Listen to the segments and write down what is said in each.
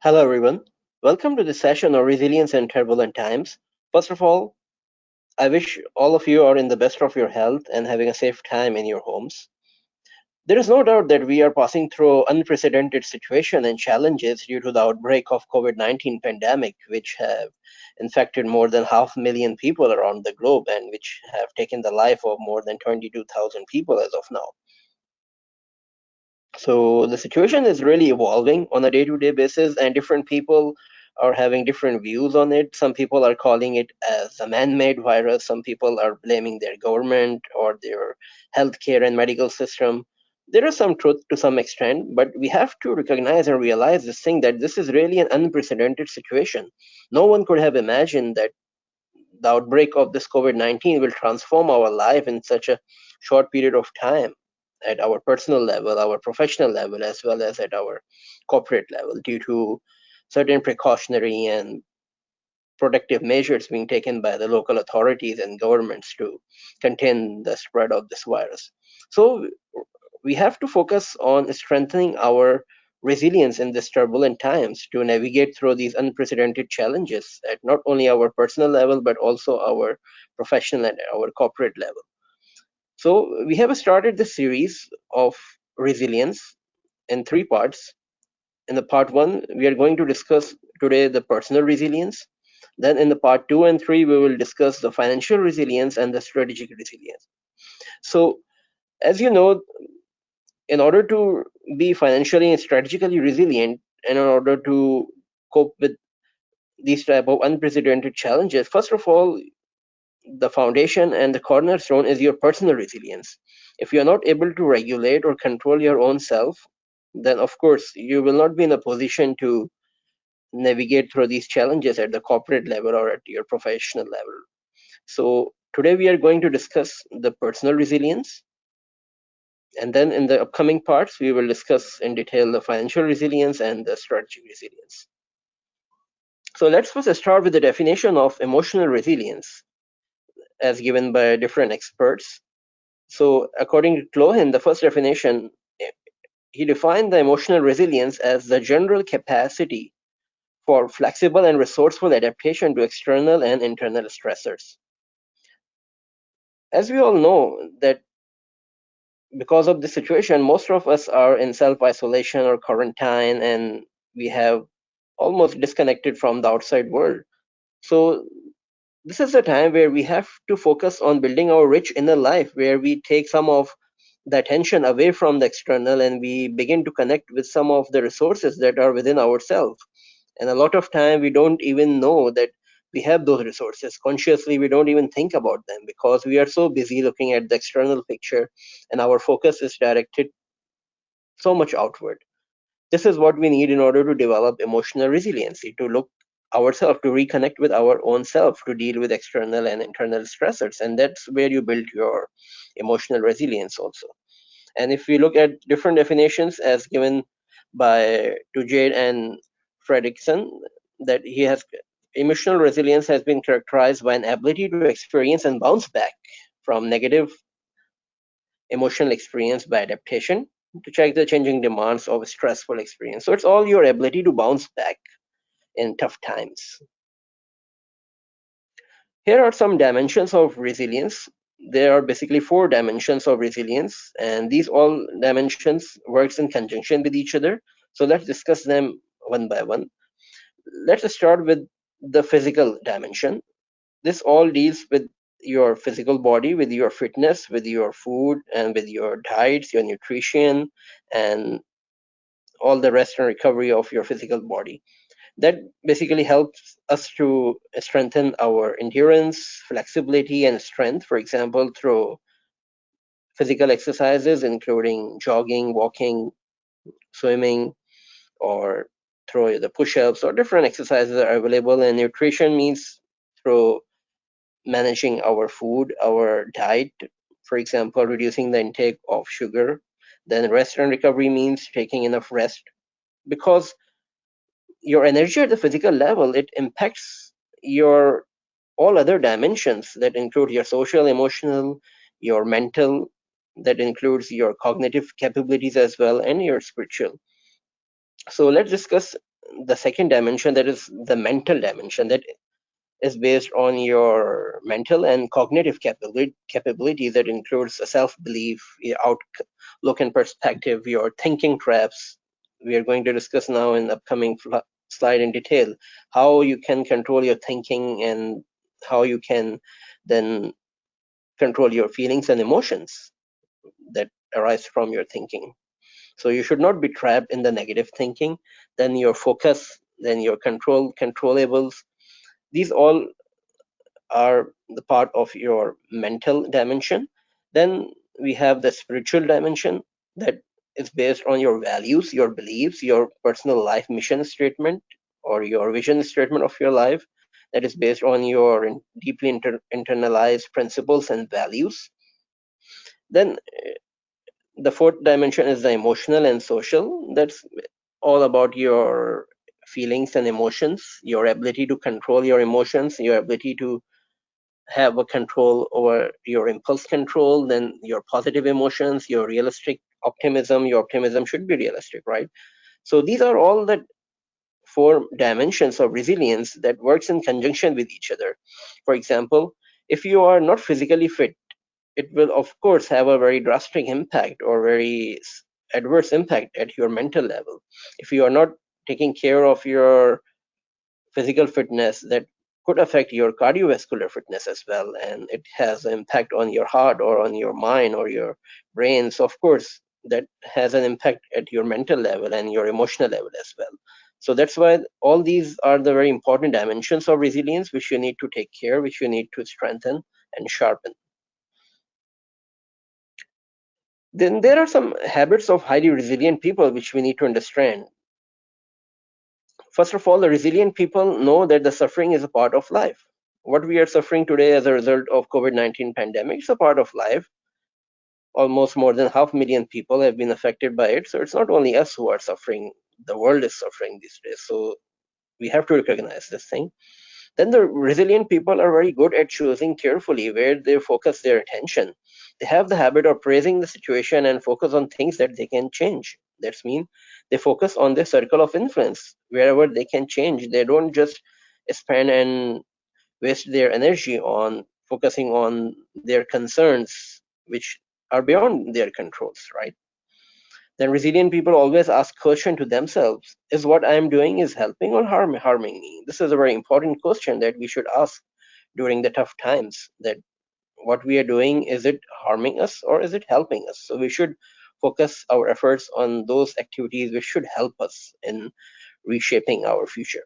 Hello, everyone. Welcome to the session on resilience in turbulent times. First of all, I wish all of you are in the best of your health and having a safe time in your homes. There is no doubt that we are passing through unprecedented situation and challenges due to the outbreak of COVID-19 pandemic, which have infected more than 500,000 people around the globe and which have taken the life of more than 22,000 people as of now. So the situation is really evolving on a day-to-day basis, and different people are having different views on it. Some people are calling it as a man-made virus. Some people are blaming their government or their healthcare and medical system. There is some truth to some extent, but we have to recognize and realize this thing that this is really an unprecedented situation. No one could have imagined that the outbreak of this COVID-19 will transform our life in such a short period of time at our personal level, our professional level, as well as at our corporate level, due to certain precautionary and protective measures being taken by the local authorities and governments to contain the spread of this virus. So we have to focus on strengthening our resilience in these turbulent times to navigate through these unprecedented challenges at not only our personal level but also our professional and our corporate level. So we have started this series of resilience in three parts. In the part one, we are going to discuss today the personal resilience. Then in the part two and three, we will discuss the financial resilience and the strategic resilience. So as you know, in order to be financially and strategically resilient, and in order to cope with these type of unprecedented challenges, first of all, the foundation and the cornerstone is your personal resilience. If you're not able to regulate or control your own self, then of course you will not be in a position to navigate through these challenges at the corporate level or at your professional level. So today we are going to discuss the personal resilience, and then in the upcoming parts we will discuss in detail the financial resilience and the strategic resilience. So let's first start with the definition of emotional resilience as given by different experts. So according to Clohan, the first definition, he defined the emotional resilience as the general capacity for flexible and resourceful adaptation to external and internal stressors. As we all know that because of this situation, most of us are in self-isolation or quarantine, and we have almost disconnected from the outside world. So this is a time where we have to focus on building our rich inner life, where we take some of the attention away from the external and we begin to connect with some of the resources that are within ourselves. And a lot of time we don't even know that we have those resources. Consciously, we don't even think about them because we are so busy looking at the external picture and our focus is directed so much outward. This is what we need in order to develop emotional resiliency, to look ourselves, to reconnect with our own self, to deal with external and internal stressors. And that's where you build your emotional resilience also. And if we look at different definitions as given by Tujade and Fredrickson, that he has emotional resilience has been characterized by an ability to experience and bounce back from negative emotional experience by adaptation to check the changing demands of a stressful experience. So it's all your ability to bounce back in tough times. Here are some dimensions of resilience. There are basically 4 dimensions of resilience, and these all dimensions works in conjunction with each other. So let's discuss them one by one. Let's start with the physical dimension. This all deals with your physical body, with your fitness, with your food, and with your diets, your nutrition, and all the rest and recovery of your physical body. That basically helps us to strengthen our endurance, flexibility, and strength, for example, through physical exercises, including jogging, walking, swimming, or through the push-ups or different exercises are available. And nutrition means through managing our food, our diet, for example, reducing the intake of sugar. Then rest and recovery means taking enough rest, because your energy at the physical level, it impacts your all other dimensions that include your social, emotional, your mental, that includes your cognitive capabilities as well, and your spiritual. So let's discuss the second dimension, that is the mental dimension, that is based on your mental and cognitive capability that includes a self-belief, your outlook and perspective, your thinking traps. We are going to discuss now in the upcoming slide in detail how you can control your thinking and how you can then control your feelings and emotions that arise from your thinking. So you should not be trapped in the negative thinking. Then your focus, then your controllables, these all are the part of your mental dimension. Then we have the spiritual dimension that is based on your values, your beliefs, your personal life mission statement, or your vision statement of your life, that is based on your deeply internalized principles and values. Then the fourth dimension is the emotional and social. That's all about your feelings and emotions, your ability to control your emotions, your ability to have a control over your impulse control, then your positive emotions, your realistic optimism. Your optimism should be realistic, right? So these are all the four dimensions of resilience that works in conjunction with each other. For example, if you are not physically fit, it will of course have a very drastic impact or very adverse impact at your mental level. If you are not taking care of your physical fitness, that could affect your cardiovascular fitness as well, and it has an impact on your heart or on your mind or your brain. So of course that has an impact at your mental level and your emotional level as well. So that's why all these are the very important dimensions of resilience which you need to take care, which you need to strengthen and sharpen. Then there are some habits of highly resilient people which we need to understand. First of all, the resilient people know that the suffering is a part of life. What we are suffering today as a result of COVID-19 pandemic is a part of life. Almost more than 500,000 people have been affected by it. So it's not only us who are suffering, the world is suffering these days. So we have to recognize this thing. Then the resilient people are very good at choosing carefully where they focus their attention. They have the habit of praising the situation and focus on things that they can change. That's mean they focus on their circle of influence wherever they can change. They don't just spend and waste their energy on focusing on their concerns which are beyond their controls, right? Then resilient people always ask question to themselves: is what I am doing is helping or harming me? This is a very important question that we should ask during the tough times, that what we are doing, is it harming us or is it helping us? So we should focus our efforts on those activities which should help us in reshaping our future.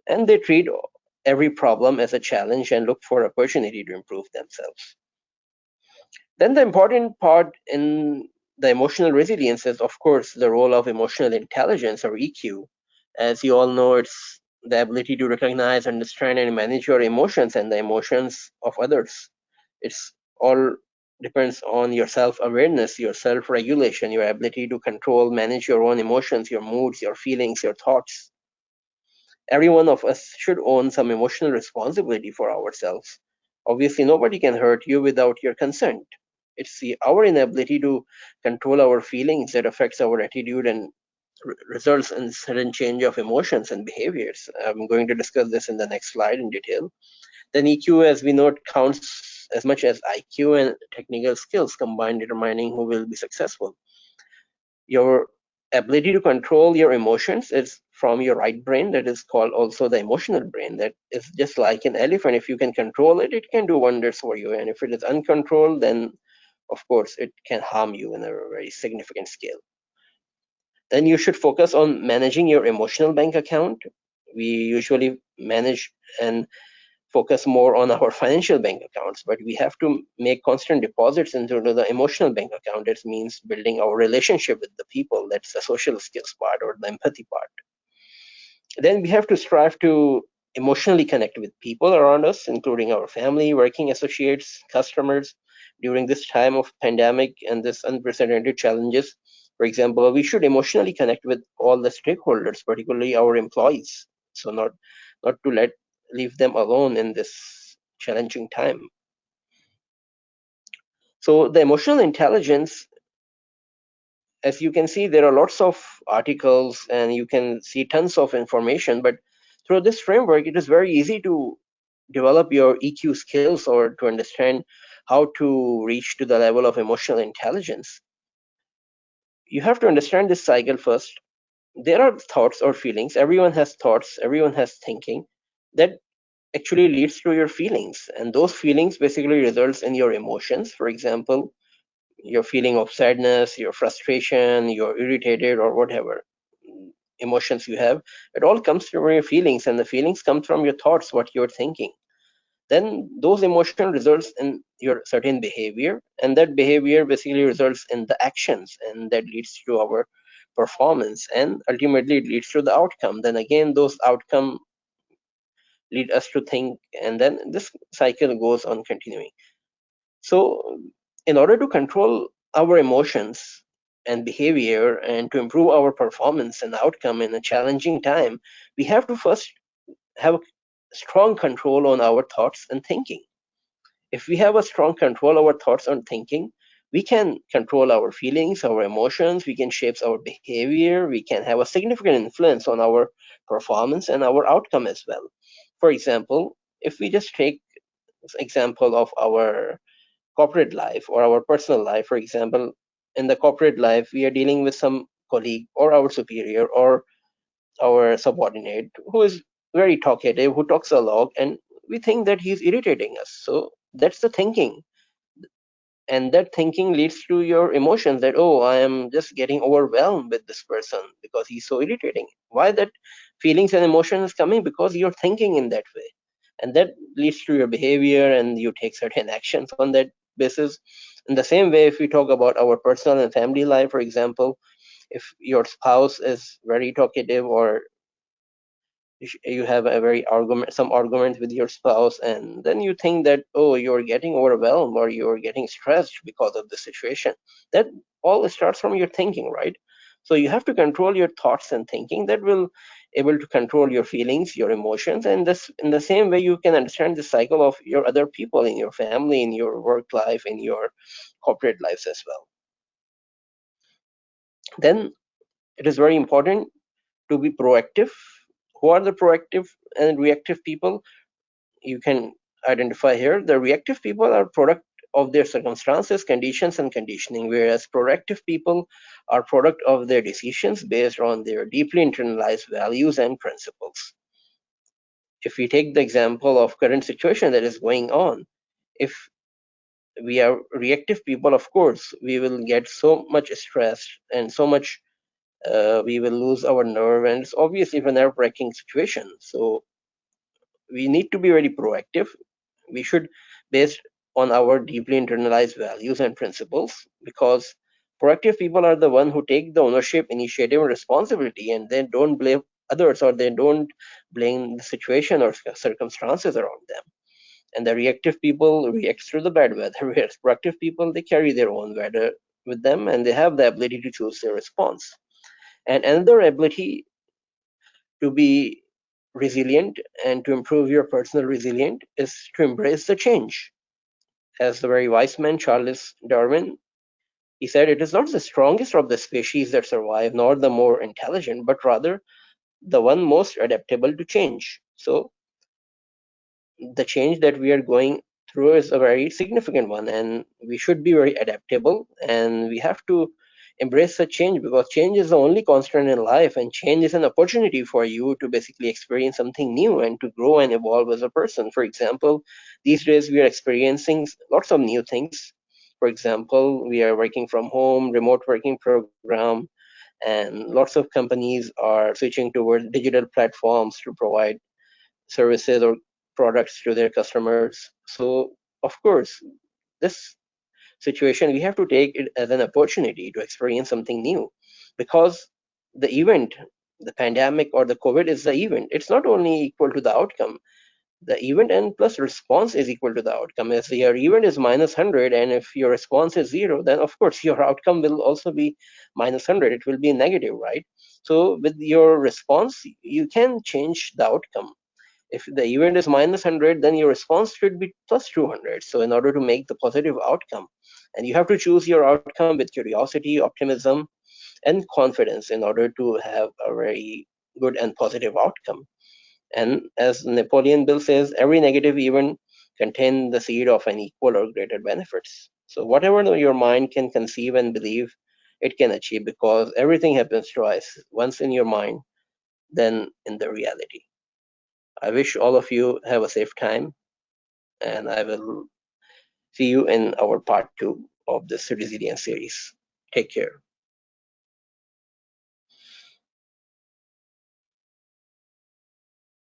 And they treat every problem as a challenge and look for opportunity to improve themselves. Then the important part in the emotional resilience is, of course, the role of emotional intelligence, or EQ. As you all know, it's the ability to recognize, understand, and manage your emotions and the emotions of others. It's all depends on your self-awareness, your self-regulation, your ability to control, manage your own emotions, your moods, your feelings, your thoughts. Every one of us should own some emotional responsibility for ourselves. Obviously, nobody can hurt you without your consent. It's our inability to control our feelings that affects our attitude and results in sudden change of emotions and behaviors. I'm going to discuss this in the next slide in detail. Then EQ, as we know, counts as much as IQ and technical skills combined, determining who will be successful. Your ability to control your emotions is from your right brain, that is called also the emotional brain. That is just like an elephant. If you can control it, it can do wonders for you, and if it is uncontrolled, then of course it can harm you in a very significant scale. Then you should focus on managing your emotional bank account. We usually manage and focus more on our financial bank accounts, but we have to make constant deposits into the emotional bank account. It means building our relationship with the people. That's the social skills part or the empathy part. Then we have to strive to emotionally connect with people around us, including our family, working associates, customers, during this time of pandemic and this unprecedented challenges. For example, we should emotionally connect with all the stakeholders, particularly our employees. So not to leave them alone in this challenging time. So the emotional intelligence as you can see, there are lots of articles and you can see tons of information, but through this framework, it is very easy to develop your EQ skills or to understand how to reach to the level of emotional intelligence. You have to understand this cycle first. There are thoughts or feelings. Everyone has thoughts, everyone has thinking that actually leads to your feelings. And those feelings basically results in your emotions. For example, your feeling of sadness, your frustration, you're irritated or whatever emotions you have, it all comes from your feelings, and the feelings come from your thoughts, what you're thinking. Then those emotions results in your certain behavior, and that behavior basically results in the actions, and that leads to our performance, and ultimately it leads to the outcome. Then again, those outcome lead us to think, and then this cycle goes on continuing. So in order to control our emotions and behavior and to improve our performance and outcome in a challenging time, we have to first have strong control on our thoughts and thinking. If we have a strong control over thoughts and thinking, we can control our feelings, our emotions, we can shape our behavior, we can have a significant influence on our performance and our outcome as well. For example, if we just take example of our corporate life or our personal life, for example, in the corporate life, we are dealing with some colleague or our superior or our subordinate who is very talkative, who talks a lot, and we think that he's irritating us. So that's the thinking. And that thinking leads to your emotions that, oh, I am just getting overwhelmed with this person because he's so irritating. Why that feelings and emotions coming? Because you're thinking in that way. And that leads to your behavior, and you take certain actions on that basis. In the same way, if we talk about our personal and family life, for example, if your spouse is very talkative, or you have a very some argument with your spouse, and then you think that, oh, you're getting overwhelmed or you're getting stressed because of the situation. That all starts from your thinking, right? So you have to control your thoughts and thinking. That will able to control your feelings, your emotions, and this in the same way you can understand the cycle of your other people in your family, in your work life, in your corporate lives as well. Then it is very important to be proactive. Who are the proactive and reactive people? You can identify here. The reactive people are product of their circumstances, conditions, and conditioning, whereas proactive people are product of their decisions based on their deeply internalized values and principles. If we take the example of current situation that is going on, if we are reactive people, of course, we will get so much stress and so much, we will lose our nerve, and it's obviously a nerve-wracking situation. So we need to be very proactive. We should, based on our deeply internalized values and principles, because proactive people are the one who take the ownership, initiative, and responsibility, and they don't blame others, or they don't blame the situation or circumstances around them. And the reactive people react to the bad weather, whereas proactive people, they carry their own weather with them, and they have the ability to choose their response. And another ability to be resilient and to improve your personal resilience is to embrace the change. As the very wise man Charles Darwin, he said, it is not the strongest of the species that survive, nor the more intelligent, but rather the one most adaptable to change. So the change that we are going through is a very significant one, and we should be very adaptable, and we have to embrace the change, because change is the only constant in life, and change is an opportunity for you to basically experience something new and to grow and evolve as a person. For example, these days we are experiencing lots of new things. For example, we are working from home, remote working program, and lots of companies are switching towards digital platforms to provide services or products to their customers. So of course, this situation, we have to take it as an opportunity to experience something new, because the event, the pandemic or the COVID is the event. It's not only equal to the outcome. The event and plus response is equal to the outcome. If your event is -100 and if your response is 0, then of course your outcome will also be -100. It will be negative, right? So with your response, you can change the outcome. If the event is -100, then your response should be +200. So in order to make the positive outcome, and you have to choose your outcome with curiosity, optimism, and confidence in order to have a very good and positive outcome. And as Napoleon Hill says, every negative event contains the seed of an equal or greater benefits. So whatever your mind can conceive and believe, it can achieve, because everything happens twice, once in your mind, then in the reality. I wish all of you have a safe time, and I will see you in our part 2 of this resilience series. Take care.